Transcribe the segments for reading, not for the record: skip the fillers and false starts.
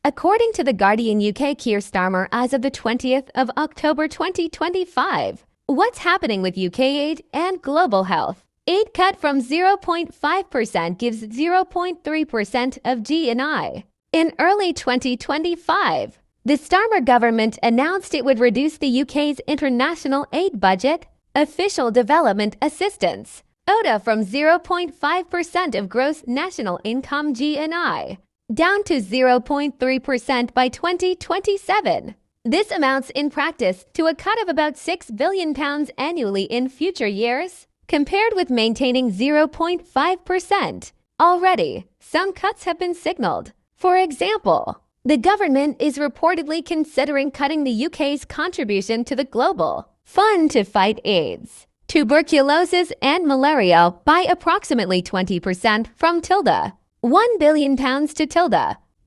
According to The Guardian UK, Keir Starmer, as of the 20th of October 2025, what's happening with UK aid and global health? Aid cut from 0.5% gives 0.3% of GNI. In early 2025, the Starmer government announced it would reduce the UK's international aid budget, official development assistance, ODA, from 0.5% of gross national income GNI down to 0.3% by 2027. This amounts in practice to a cut of about £6 billion annually in future years, compared with maintaining 0.5%. Already, some cuts have been signaled. For example, the government is reportedly considering cutting the UK's contribution to the Global Fund to fight AIDS, tuberculosis, and malaria by approximately 20% from £1 billion to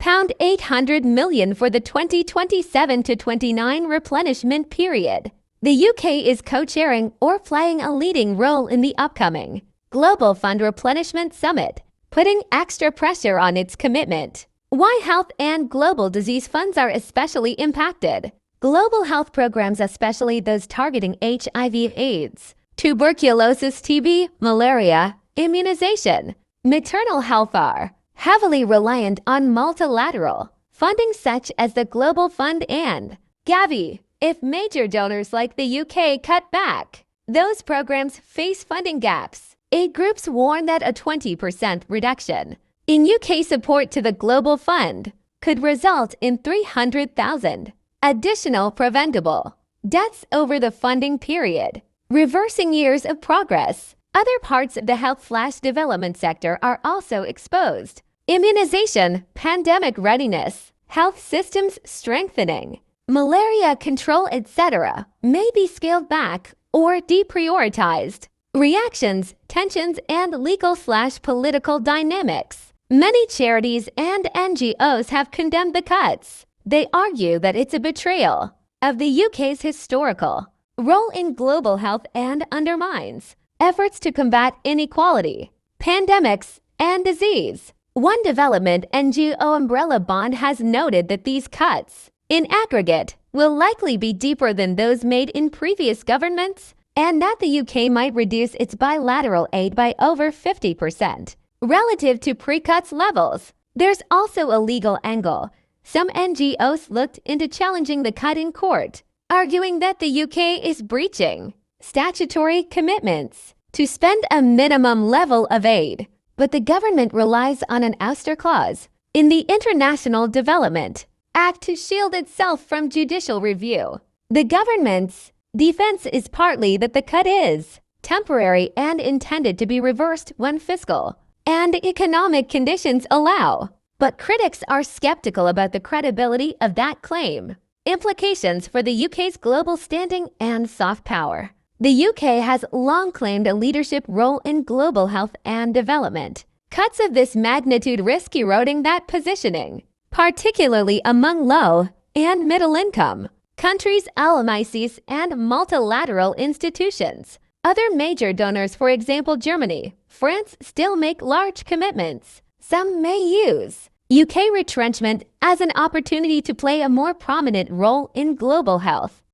£800 million for the 2027 to 29 replenishment period. The UK is co-chairing or playing a leading role in the upcoming Global Fund Replenishment Summit, putting extra pressure on its commitment. Why health and global disease funds are especially impacted. Global health programs, especially those targeting HIV/AIDS, tuberculosis, TB, malaria, immunization, maternal health, are heavily reliant on multilateral funding such as the Global Fund and Gavi. If major donors like the UK cut back, those programs face funding gaps. Aid groups warn that a 20% reduction in UK support to the Global Fund could result in 300,000 additional preventable deaths over the funding period, reversing years of progress. Other parts of the health/development sector are also exposed. Immunization, pandemic readiness, health systems strengthening, malaria control, etc., may be scaled back or deprioritized. Reactions, tensions, and legal/political dynamics. Many charities and NGOs have condemned the cuts. They argue that it's a betrayal of the UK's historical role in global health and undermines efforts to combat inequality, pandemics, and disease. One development NGO umbrella bond has noted that these cuts, in aggregate, will likely be deeper than those made in previous governments, and that the UK might reduce its bilateral aid by over 50% relative to pre-cuts levels. There's also a legal angle. Some NGOs looked into challenging the cut in court, arguing that the UK is breaching statutory commitments to spend a minimum level of aid, but the government relies on an ouster clause in the International Development Act to shield itself from judicial review. The government's defense is partly that the cut is temporary and intended to be reversed when fiscal and economic conditions allow. But critics are skeptical about the credibility of that claim. Implications for the UK's global standing and soft power. The UK has long claimed a leadership role in global health and development. Cuts of this magnitude risk eroding that positioning, particularly among low and middle-income countries, LMICs, and multilateral institutions. Other major donors, for example Germany, France, still make large commitments. Some may use UK retrenchment as an opportunity to play a more prominent role in global health.